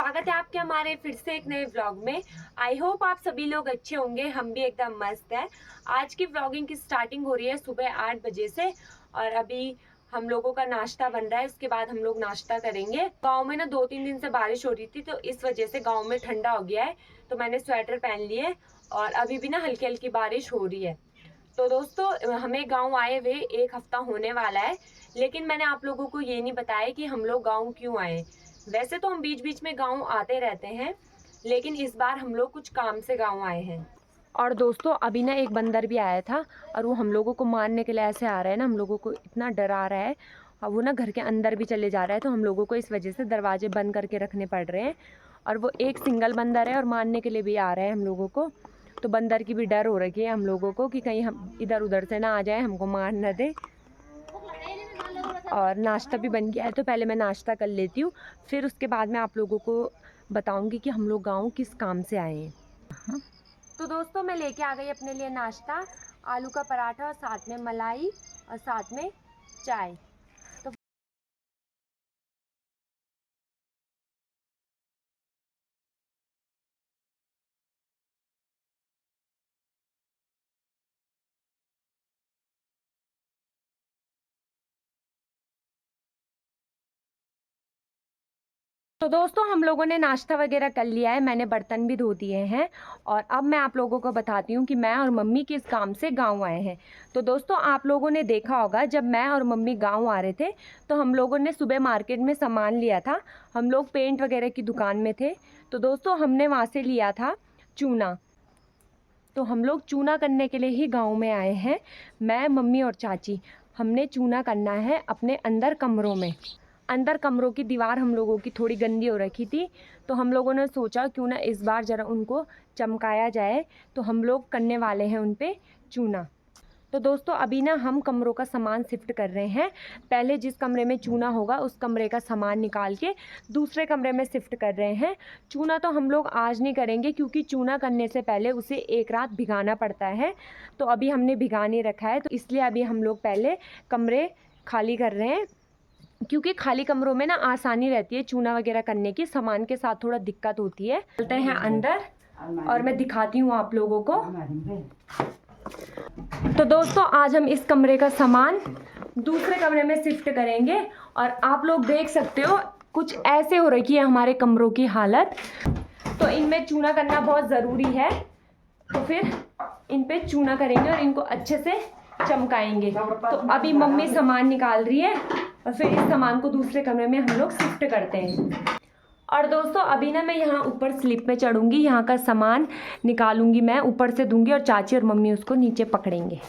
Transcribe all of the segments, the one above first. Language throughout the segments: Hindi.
स्वागत है आपके हमारे फिर से एक नए व्लॉग में। आई होप आप सभी लोग अच्छे होंगे, हम भी एकदम मस्त है। आज की व्लॉगिंग की स्टार्टिंग हो रही है सुबह 8 बजे से और अभी हम लोगों का नाश्ता बन रहा है। उसके बाद हम लोग नाश्ता करेंगे। गांव में ना 2-3 दिन से बारिश हो रही थी तो इस वजह से गांव में ठंडा हो गया है, तो मैंने स्वेटर पहन लिए और अभी भी ना हल्की हल्की बारिश हो रही है। तो दोस्तों, हमें गांव आए हुए 1 हफ्ता होने वाला है, लेकिन मैंने आप लोगों को ये नहीं बताया कि हम लोग गांव क्यों आए। वैसे तो हम बीच बीच में गांव आते रहते हैं, लेकिन इस बार हम लोग कुछ काम से गांव आए हैं। और दोस्तों, अभी ना एक बंदर भी आया था और वो हम लोगों को मारने के लिए ऐसे आ रहा है ना, हम लोगों को इतना डरा रहा है। अब वो ना घर के अंदर भी चले जा रहा है, तो हम लोगों को इस वजह से दरवाजे बंद करके रखने पड़ रहे हैं। और वो एक सिंगल बंदर है और मारने के लिए भी आ रहा है हम लोगों को। तो बंदर की भी डर हो रखी है हम लोगों को कि कहीं हम इधर उधर से ना आ जाए, हमको मार न दे। और नाश्ता भी बन गया है, तो पहले मैं नाश्ता कर लेती हूँ, फिर उसके बाद मैं आप लोगों को बताऊंगी कि हम लोग गाँव किस काम से आए हैं। तो दोस्तों, मैं लेके आ गई अपने लिए नाश्ता, आलू का पराठा और साथ में मलाई और साथ में चाय। तो दोस्तों, हम लोगों ने नाश्ता वगैरह कर लिया है, मैंने बर्तन भी धो दिए हैं और अब मैं आप लोगों को बताती हूँ कि मैं और मम्मी किस काम से गांव आए हैं। तो दोस्तों, आप लोगों ने देखा होगा जब मैं और मम्मी गांव आ रहे थे तो हम लोगों ने सुबह मार्केट में सामान लिया था। हम लोग पेंट वगैरह की दुकान में थे, तो दोस्तों हमने वहाँ से लिया था चूना। तो हम लोग चूना करने के लिए ही गाँव में आए हैं, मैं, मम्मी और चाची। हमने चूना करना है अपने अंदर कमरों में। अंदर कमरों की दीवार हम लोगों की थोड़ी गंदी हो रखी थी, तो हम लोगों ने सोचा क्यों ना इस बार ज़रा उनको चमकाया जाए। तो हम लोग करने वाले हैं उन पे चूना। तो दोस्तों, अभी ना हम कमरों का सामान शिफ्ट कर रहे हैं। पहले जिस कमरे में चूना होगा उस कमरे का सामान निकाल के दूसरे कमरे में शिफ्ट कर रहे हैं। चूना तो हम लोग आज नहीं करेंगे, क्योंकि चूना करने से पहले उसे एक रात भिगाना पड़ता है। तो अभी हमने भिगा नहीं रखा है, तो इसलिए अभी हम लोग पहले कमरे खाली कर रहे हैं, क्योंकि खाली कमरों में ना आसानी रहती है चूना वगैरह करने की। सामान के साथ थोड़ा दिक्कत होती है। चलते हैं अंदर और मैं दिखाती हूँ आप लोगों को। तो दोस्तों, आज हम इस कमरे का सामान दूसरे कमरे में शिफ्ट करेंगे और आप लोग देख सकते हो कुछ ऐसे हो रखी है हमारे कमरों की हालत। तो इनमें चूना करना बहुत ज़रूरी है, तो फिर इन पे चूना करेंगे और इनको अच्छे से चमकाएंगे। तो अभी मम्मी सामान निकाल रही है और फिर इस सामान को दूसरे कमरे में हम लोग शिफ्ट करते हैं। और दोस्तों, अभी ना मैं यहाँ ऊपर स्लिप में चढ़ूँगी, यहाँ का सामान निकालूंगी, मैं ऊपर से दूंगी और चाची और मम्मी उसको नीचे पकड़ेंगे।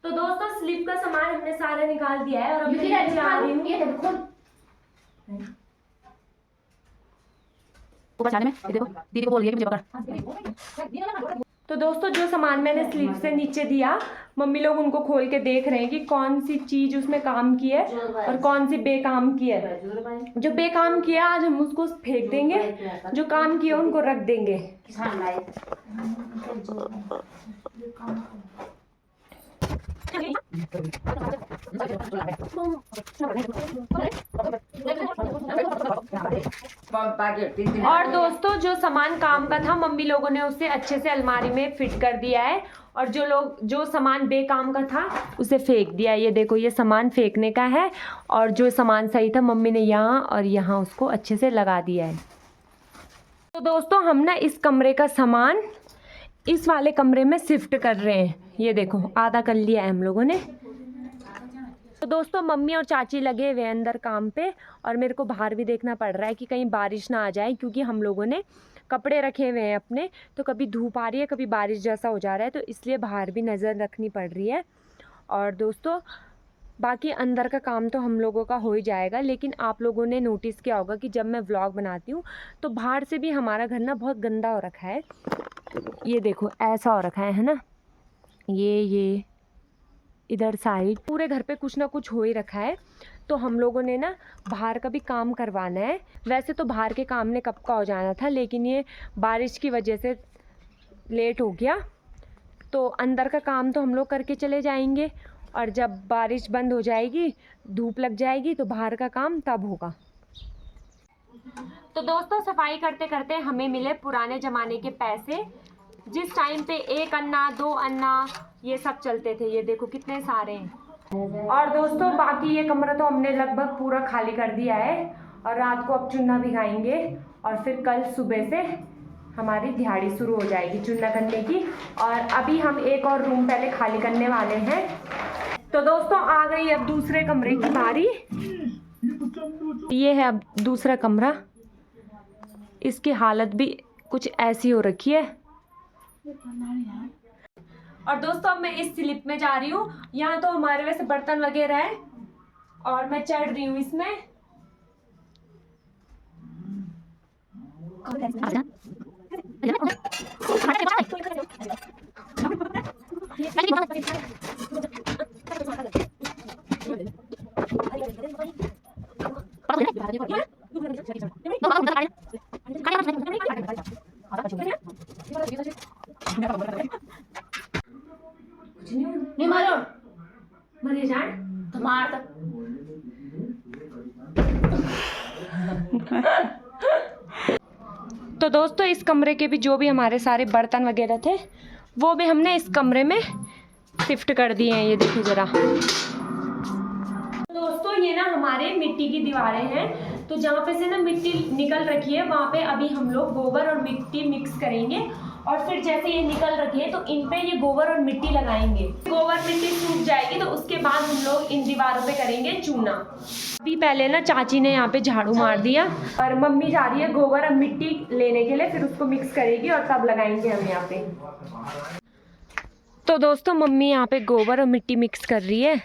तो दोस्तों, स्लिप का सामान हमने सारा निकाल दिया है और अभी नीचे आ रही हूँ। ऊपर जाने में देखो दीदी को बोल रही है कि मुझे पकड़। तो दोस्तों, जो सामान मैंने स्लिप से नीचे दिया, मम्मी लोग उनको खोल के देख रहे हैं कि कौन सी चीज उसमें काम की है और कौन सी बेकाम की है। जो बेकाम किया आज हम उसको फेंक देंगे, जो काम किया उनको रख देंगे। और दोस्तों, जो सामान काम का था मम्मी लोगों ने उसे अच्छे से अलमारी में फिट कर दिया है और जो सामान बेकाम का था उसे फेंक दिया है। ये देखो, ये सामान फेंकने का है और जो सामान सही था मम्मी ने यहाँ और यहाँ उसको अच्छे से लगा दिया है। तो दोस्तों, हम ना इस कमरे का सामान इस वाले कमरे में शिफ्ट कर रहे हैं। ये देखो, आधा कर लिया है हम लोगों ने। तो दोस्तों, मम्मी और चाची लगे हुए अंदर काम पे और मेरे को बाहर भी देखना पड़ रहा है कि कहीं बारिश ना आ जाए, क्योंकि हम लोगों ने कपड़े रखे हुए हैं अपने, तो कभी धूप आ रही है कभी बारिश जैसा हो जा रहा है, तो इसलिए बाहर भी नज़र रखनी पड़ रही है। और दोस्तों, बाकी अंदर का काम तो हम लोगों का हो ही जाएगा, लेकिन आप लोगों ने नोटिस किया होगा कि जब मैं व्लॉग बनाती हूँ तो बाहर से भी हमारा घर ना बहुत गंदा हो रखा है। ये देखो ऐसा हो रखा है ना, ये इधर साइड पूरे घर पे कुछ ना कुछ हो ही रखा है। तो हम लोगों ने ना बाहर का भी काम करवाना है। वैसे तो बाहर के काम ने कब का हो जाना था, लेकिन ये बारिश की वजह से लेट हो गया। तो अंदर का काम तो हम लोग करके चले जाएंगे, और जब बारिश बंद हो जाएगी, धूप लग जाएगी, तो बाहर का काम तब होगा। तो दोस्तों सफाई करते करते हमें मिले पुराने ज़माने के पैसे, जिस टाइम पे 1 अन्ना 2 अन्ना ये सब चलते थे। ये देखो कितने सारे हैं। और दोस्तों बाकी ये कमरा तो हमने लगभग पूरा खाली कर दिया है, और रात को अब चुन्ना भिगाएंगे, और फिर कल सुबह से हमारी दिहाड़ी शुरू हो जाएगी चुन्ना करने की। और अभी हम एक और रूम पहले खाली करने वाले हैं। तो दोस्तों आ गई अब दूसरे कमरे की बारी। ये है अब दूसरा कमरा, इसकी हालत भी कुछ ऐसी हो रखी है। और दोस्तों अब मैं इस स्लिप में जा रही हूँ। यहाँ तो हमारे वैसे बर्तन वगैरह है, और मैं चढ़ रही हूँ इसमें। नहीं मारो मरे जान तो मार तो। तो दोस्तों इस कमरे के भी जो भी हमारे सारे बर्तन वगैरह थे वो भी हमने इस कमरे में शिफ्ट कर दिए हैं। ये देखिए ज़रा। दोस्तों ये ना हमारे मिट्टी की दीवारें हैं, तो जहाँ पे से ना मिट्टी निकल रखी है वहाँ पे अभी हम लोग गोबर और मिट्टी मिक्स करेंगे, और फिर जैसे ये निकल रखी है तो इन पे ये गोबर और मिट्टी लगाएंगे। गोबर मिट्टी सूख जाएगी तो उसके बाद हम लोग इन दीवारों पे करेंगे चूना। अभी पहले ना चाची ने यहाँ पे झाड़ू मार दिया, और मम्मी जा रही है गोबर और मिट्टी लेने के लिए, फिर उसको मिक्स करेगी और तब लगाएंगे हम यहाँ पे। तो दोस्तों मम्मी यहाँ पे गोबर और मिट्टी मिक्स कर रही है।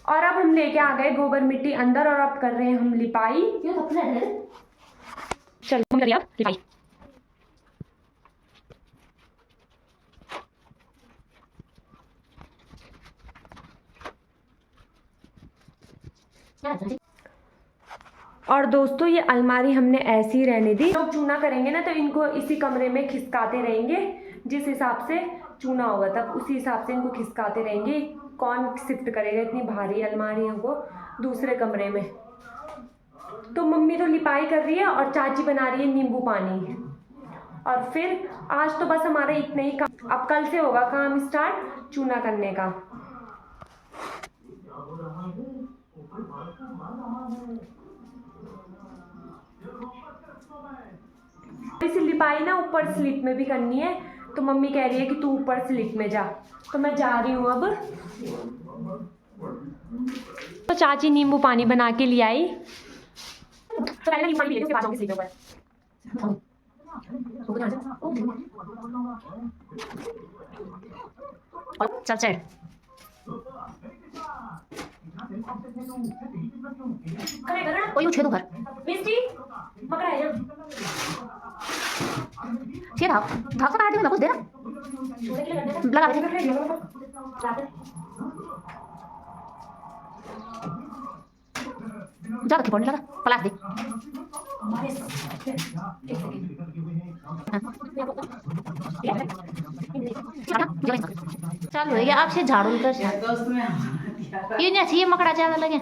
और अब हम लेके आ गए गोबर मिट्टी अंदर, और अब कर रहे हैं हम लिपाई। चल हम करिए अब लिपाई। और दोस्तों ये अलमारी हमने ऐसी ही रहने दी। जब चूना करेंगे ना तो इनको इसी कमरे में खिसकाते रहेंगे, जिस हिसाब से चूना होगा तब उसी हिसाब से इनको खिसकाते रहेंगे। कौन शिफ्ट करेगा इतनी भारी अलमारियों को दूसरे कमरे में। तो मम्मी तो लिपाई कर रही है और चाची बना रही है नींबू पानी। और फिर आज तो बस हमारा इतना ही काम, अब कल से होगा काम स्टार्ट चूना करने का। इस लिपाई ना ऊपर स्लिप में भी करनी है, तो मम्मी कह रही है कि तू ऊपर स्लिप में जा, तो मैं जा रही हूँ अब। तो चाची नींबू पानी बना के ले आई, तो पहले नींबू पानी पी लेती हूँ, उसके बाद आऊँगी स्लिप ऊपर। चल चल कोई उछे दो घर मिस्टी पकड़ा है ना, ये भाव भाव का आदमी कुछ दे ना लगा दे जा रखी पड़ने लगा प्लास दे चालू है क्या आपसे झाड़ू कर ये नहीं चाहिए मकड़ा ज्यादा लगे।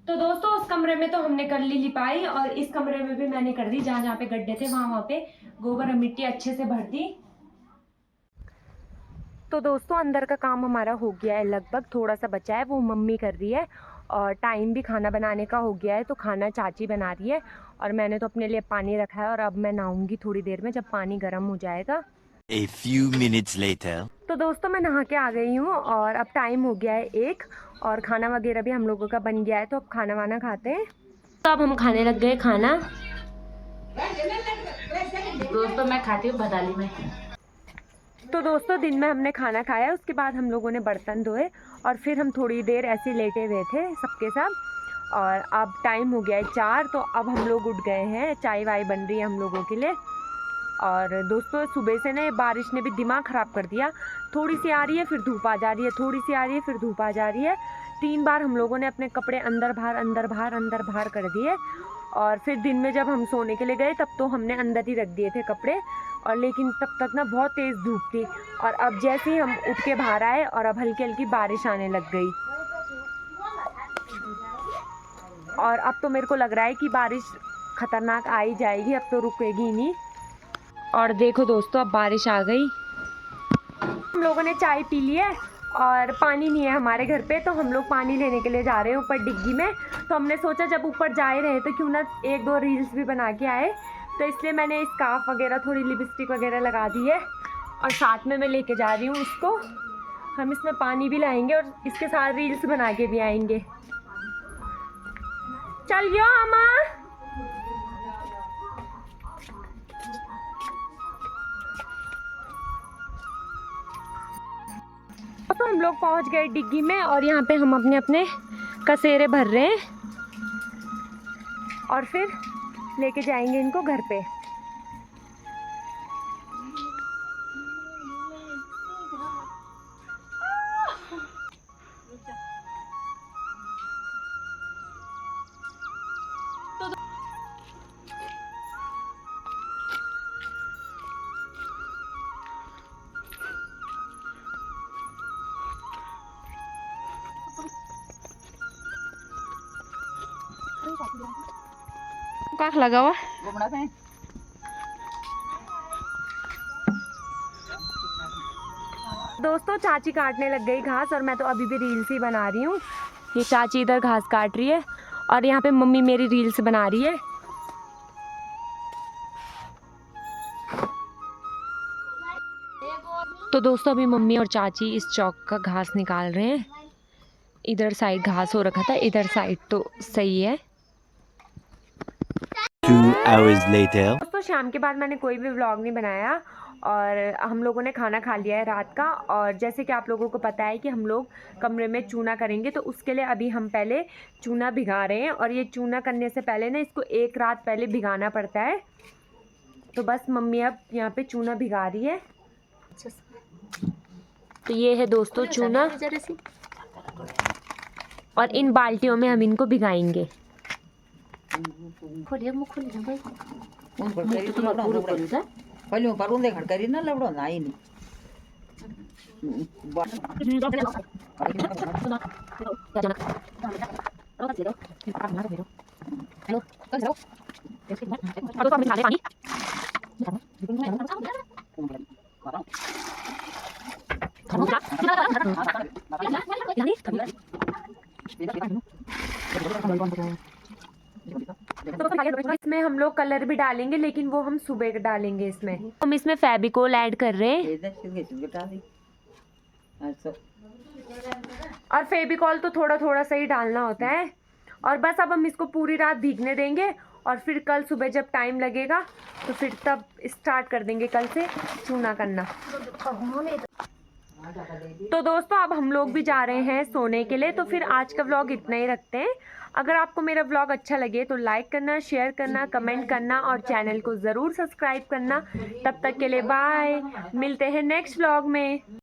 तो दोस्तों उस कमरे में तो हमने कर ली लिपाई, और इस कमरे में भी मैंने कर दी। जहाँ जहाँ पे गड्ढे थे वहाँ पे गोबर और मिट्टी अच्छे से भर दी। तो दोस्तों अंदर का काम हमारा हो गया है लगभग, थोड़ा सा बचा है वो मम्मी कर रही है, और टाइम भी खाना बनाने का हो गया है, तो खाना चाची बना रही है। और मैंने तो अपने लिए पानी रखा है, और अब मैं नहाऊंगी थोड़ी देर में जब पानी गर्म हो जाएगा। A few minutes later. तो दोस्तों मैं नहा के आ गई हूँ, और अब टाइम हो गया है 1, और खाना वगैरह भी हम लोगों का बन गया है, तो अब खाना वाना खाते हैं। तो अब हम खाने लग गए खाना। दोस्तों मैं खाती हूँ भदाली में। तो दोस्तों दिन में हमने खाना खाया, उसके बाद हम लोगों ने बर्तन धोए और फिर हम थोड़ी देर ऐसे लेटे हुए थे सबके सब। और अब टाइम हो गया है 4, तो अब हम लोग उठ गए हैं, चाय वाय बन रही है हम लोगों के लिए। और दोस्तों सुबह से ना बारिश ने भी दिमाग ख़राब कर दिया, थोड़ी सी आ रही है फिर धूप आ जा रही है, थोड़ी सी आ रही है फिर धूप आ जा रही है। 3 बार हम लोगों ने अपने कपड़े अंदर बाहर कर दिए। और फिर दिन में जब हम सोने के लिए गए तब तो हमने अंदर ही रख दिए थे कपड़े, और लेकिन तब तक ना बहुत तेज़ धूप थी। और अब जैसे ही हम उठ के बाहर आए और अब हल्की हल्की बारिश आने लग गई। और अब तो मेरे को लग रहा है कि बारिश ख़तरनाक आ ही जाएगी, अब तो रुकेगी नहीं। और देखो दोस्तों अब बारिश आ गई। हम लोगों ने चाय पी ली है और पानी नहीं है हमारे घर पे, तो हम लोग पानी लेने के लिए जा रहे हैं ऊपर डिग्गी में। तो हमने सोचा जब ऊपर जा ही रहे तो क्यों ना 1-2 रील्स भी बना के आए, तो इसलिए मैंने स्कार्फ वगैरह थोड़ी लिपस्टिक वगैरह लगा दी है। और साथ में मैं लेके जा रही हूँ इसको, हम इसमें पानी भी लाएंगे और इसके साथ रील्स बना के भी आएंगे। चलिए अम्मा। तो हम लोग पहुंच गए डिग्गी में और यहाँ पे हम अपने अपने कसेरे भर रहे हैं और फिर लेके जाएंगे इनको घर पे। क्या लगा हुआ दोस्तों, चाची काटने लग गई घास और मैं तो अभी भी रील्स ही बना रही हूँ। ये चाची इधर घास काट रही है और यहाँ पे मम्मी मेरी रील्स बना रही है। तो दोस्तों अभी मम्मी और चाची इस चौक का घास निकाल रहे हैं। इधर साइड घास हो रखा था, इधर साइड तो सही है। 2 hours later. दोस्तों शाम के बाद मैंने कोई भी व्लॉग नहीं बनाया और हम लोगों ने खाना खा लिया है रात का। और जैसे कि आप लोगों को पता है कि हम लोग कमरे में चूना करेंगे, तो उसके लिए अभी हम पहले चूना भिगा रहे हैं। और ये चूना करने से पहले ना इसको 1 रात पहले भिगाना पड़ता है। तो बस मम्मी अब यहाँ पे चूना भिगा रही है। तो ये है दोस्तों चूना, और इन बाल्टियों में हम इनको भिगाएंगे। पहले परून दे खड़करी ना लवड़ो ना आई नहीं इसमें हम लोग कलर भी डालेंगे, लेकिन वो हम सुबह डालेंगे। इसमें हम इसमें फेविकोल ऐड कर रहे हैं। और फेविकोल तो थोड़ा थोड़ा सा ही डालना होता है। और बस अब हम इसको पूरी रात भीगने देंगे और फिर कल सुबह जब टाइम लगेगा तो फिर तब स्टार्ट कर देंगे कल से चूना करना। तो दोस्तों अब हम लोग भी जा रहे हैं सोने के लिए। तो फिर आज का व्लॉग इतना ही रखते हैं। अगर आपको मेरा व्लॉग अच्छा लगे तो लाइक करना, शेयर करना, कमेंट करना और चैनल को ज़रूर सब्सक्राइब करना। तब तक के लिए बाय, मिलते हैं नेक्स्ट व्लॉग में।